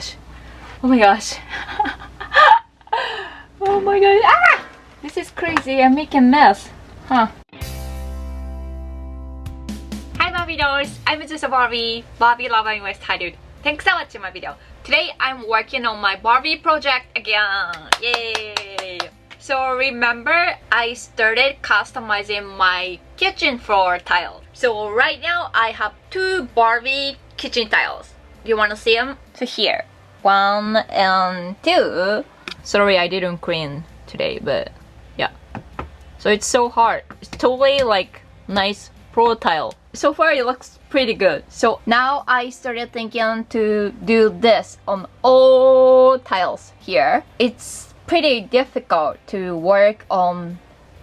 gosh. Oh my gosh. Oh my gosh. Ah! This is crazy. I'm making a mess. Huh. Hi Barbie dolls. I'm Azusa Barbie. Barbie lover in West Hollywood. Thanks for watching my video. Today I'm working on my Barbie project again. Yay! So remember I started customizing my kitchen floor tile. So right now I have 2 Barbie kitchen tiles. Do you want to see them? So here, 1 and 2. Sorry I didn't clean today, but yeah. So it's so hard. It's totally like nice pro tile. So far it looks pretty good. So now I started thinking to do this on all tiles here. It's pretty difficult to work on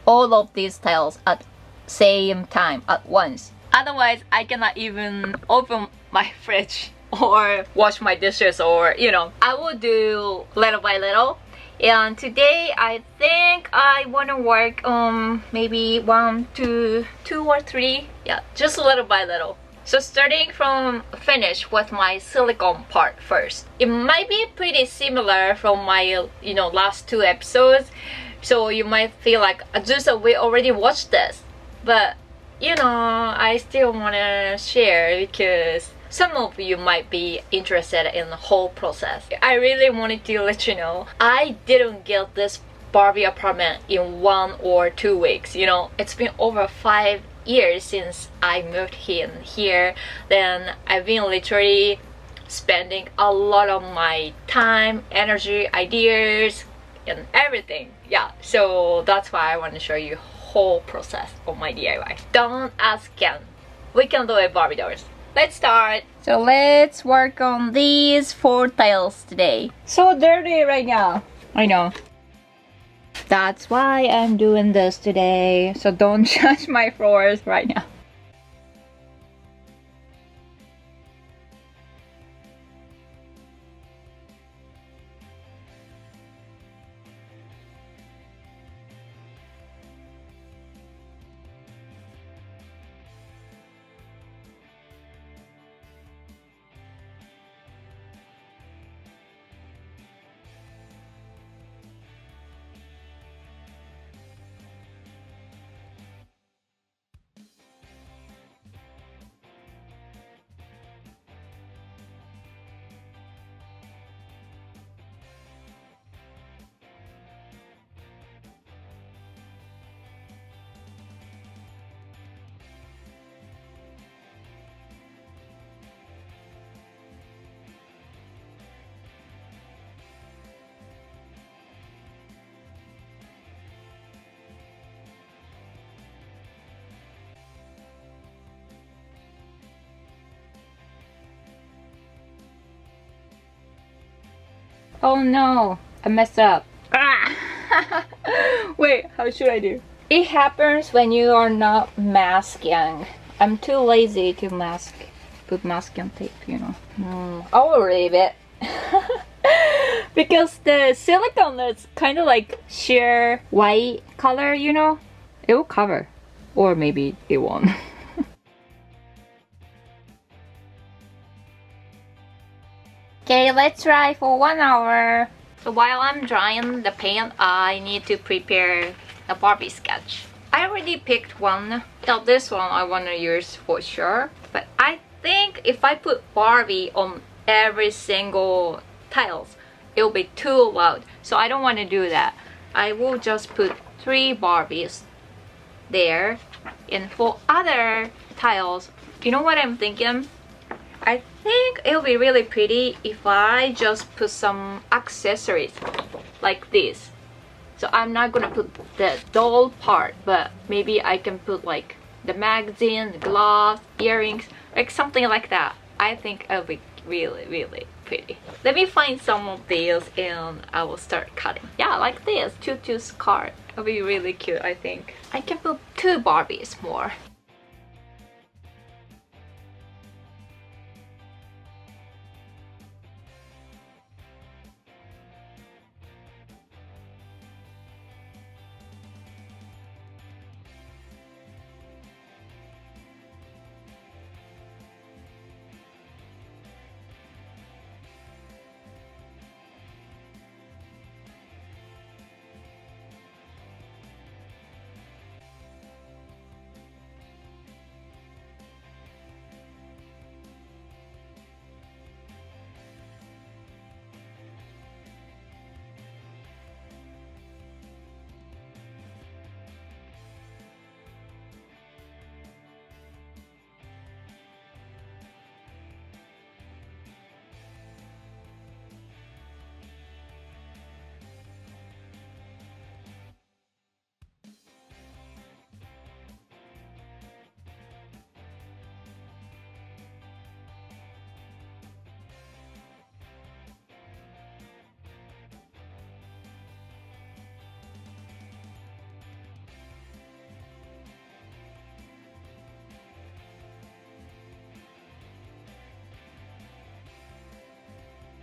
all of these tiles at same time at once. Otherwise I cannot even open my fridge or wash my dishes, or you know, I will do little by little. And today I think I want to work on maybe 1, 2 or 3, yeah, just little by little. So starting from finish with my silicone part first. It might be pretty similar from my last 2 episodes, so you might feel like Azusa, we already watched this, but I still want to share because some of you might be interested in the whole process. I really wanted to let you know I didn't get this Barbie apartment in 1 or 2 weeks. It's been over 5 years since I moved in here. Then I've been literally spending a lot of my time, energy, ideas, and everything. Yeah, so that's why I want to show you whole process of my DIY. Don't ask Ken. We can do it, Barbie dolls. Let's start. So let's work on these 4 tiles today. So dirty right now. I know. That's why I'm doing this today. So don't judge my floors right now. Oh no, I messed up. Ah! Wait, how should I do? It happens when you are not masking. I'm too lazy to mask. Put masking tape, I will leave it. Because the silicone is kind of like sheer white color, It will cover. Or maybe it won't. Okay, let's try for 1 hour. So while I'm drying the paint, I need to prepare the Barbie sketch. I already picked one. Now this one I want to use for sure. But I think if I put Barbie on every single tiles, it'll be too loud. So I don't want to do that. I will just put 3 Barbies there. And for other tiles, you know what I'm thinking? I think it'll be really pretty if I just put some accessories like this. So I'm not gonna put the doll part, but maybe I can put like the magazine, the gloves, earrings, like something like that. I think it'll be really pretty. Let me find some of these and I will start cutting. Yeah, like this tutu scarf. It'll be really cute, I think. I can put 2 Barbies more.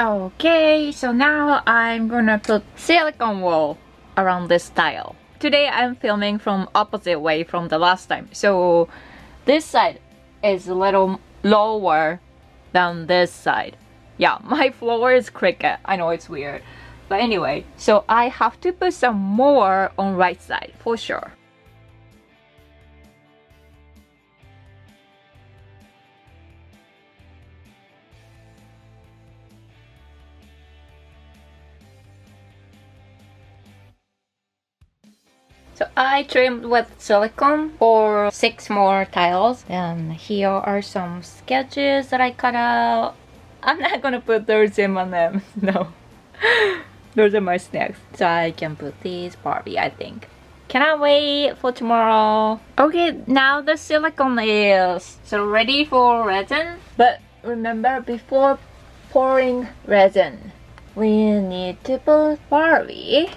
Okay, so now I'm gonna put silicone wool around this tile. Today I'm filming from opposite way from the last time. So this side is a little lower than this side. Yeah, my floor is cricket. I know it's weird. But anyway, so I have to put some more on right side for sure. So I trimmed with silicone for 6 more tiles. And here are some sketches that I cut out. I'm not gonna put those in my name. No. Those are my snacks. So I can put these Barbie, I think. Cannot wait for tomorrow. Okay, now the silicone is so ready for resin. But remember, before pouring resin, we need to put Barbie.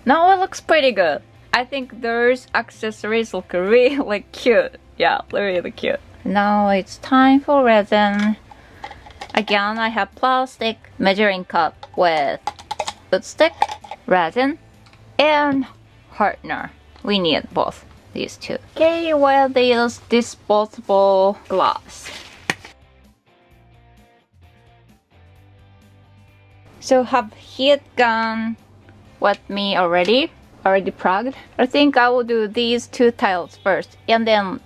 Now it looks pretty good. I think those accessories look really cute. Yeah, really cute. Now it's time for resin. Again, I have plastic measuring cup with wood stick, resin, and hardener. We need both these two. Okay, well, these disposable glass. So have heat gun with me already plugged. I think I will do these 2 tiles first and then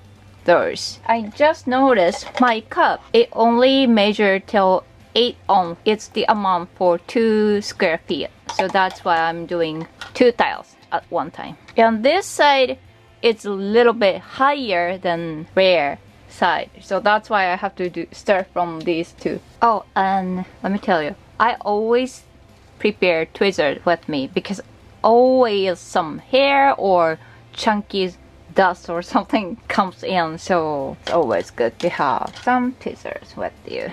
those. I just noticed my cup, it only measured till 8 ohm. It's the amount for 2 square feet. So that's why I'm doing 2 tiles at one time. And this side, it's a little bit higher than rear side. So that's why I have to start from these 2. Oh, and let me tell you, I always prepare tweezers with me because always some hair or chunky dust or something comes in, so it's always good to have some tweezers with you.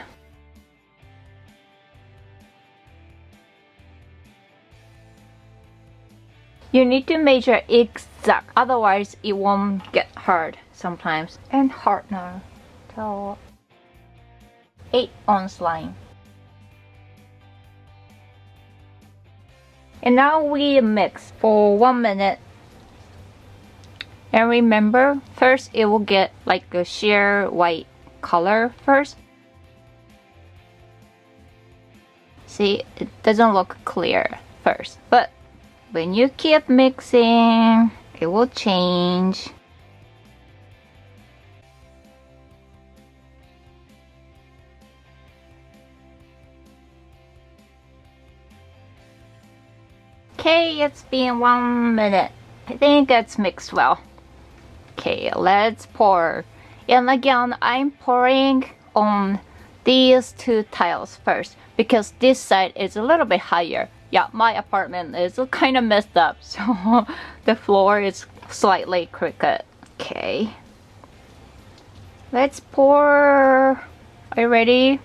You need to measure exact, otherwise it won't get hard sometimes. And hardener till 8 ounce line. And now we mix for 1 minute. And remember, first it will get like a sheer white color first. See, it doesn't look clear first. But when you keep mixing, it will change. Okay, it's been 1 minute. I think it's mixed well. Okay, let's pour. And again, I'm pouring on these 2 tiles first because this side is a little bit higher. Yeah, my apartment is kind of messed up, so the floor is slightly crooked. Okay. Let's pour. Are you ready?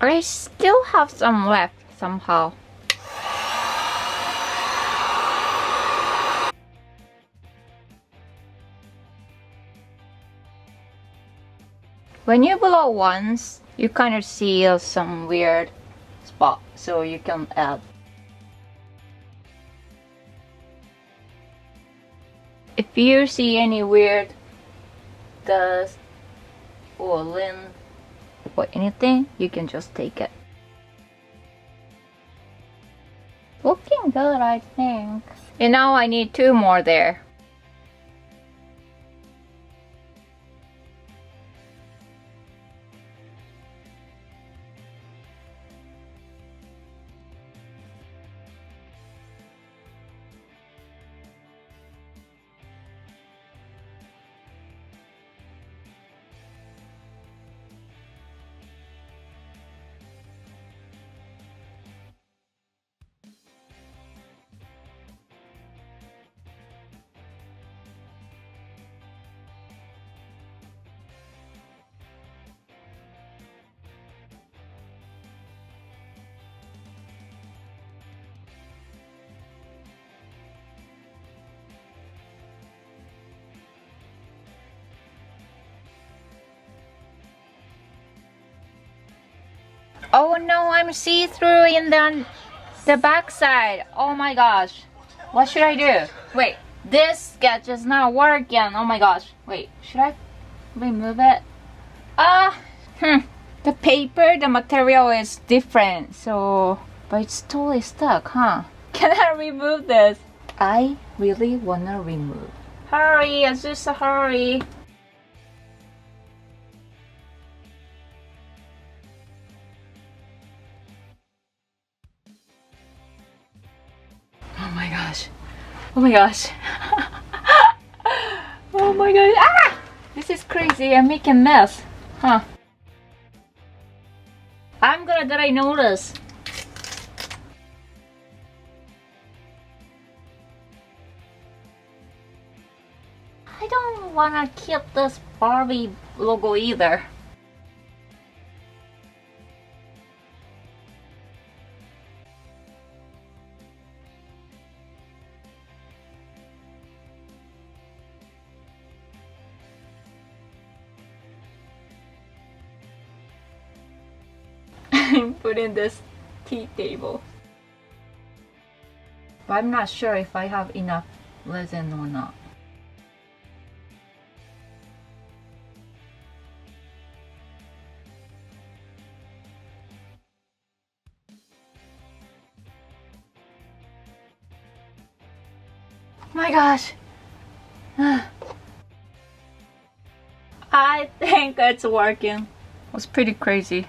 I still have some left somehow. When you blow once, you kind of see some weird spot, so you can add. If you see any weird dust or lint or anything, you can just take it. Looking good, I think. And now I need 2 more there. Oh no, I'm see-through in the back side. Oh my gosh. What should I do? Wait, this sketch is not working. Oh my gosh. Wait, should I remove it? The paper, the material is different. So, but it's totally stuck, huh? Can I remove this? I really wanna remove. Hurry, Azusa, hurry. Oh my gosh. Oh my gosh. Oh my gosh. Ah! This is crazy. I'm making mess. Huh. I'm glad that I noticed. I don't wanna keep this Barbie logo either. I'm putting this tea table. But I'm not sure if I have enough resin or not. My gosh. I think it's working. It was pretty crazy.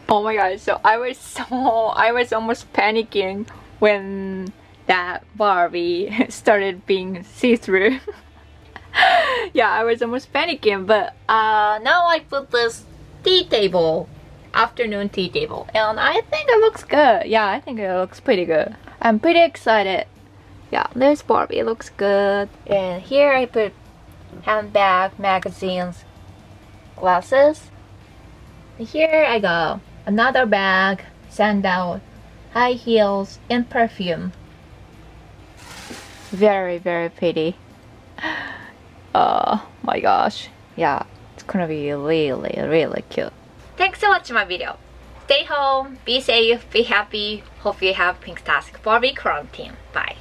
Oh my gosh, so I was almost panicking when that Barbie started being see-through. Yeah, I was almost panicking, but now I put this tea table, afternoon tea table, and I think it looks good. Yeah, I think it looks pretty good. I'm pretty excited. Yeah, this Barbie looks good. And here I put handbag, magazines, glasses. Here I go. Another bag, sandal, high heels, and perfume. Very, very pretty. Oh my gosh. Yeah, it's gonna be really, really cute. Thanks for watching my video. Stay home, be safe, be happy. Hope you have fantastic Barbie quarantine. Bye.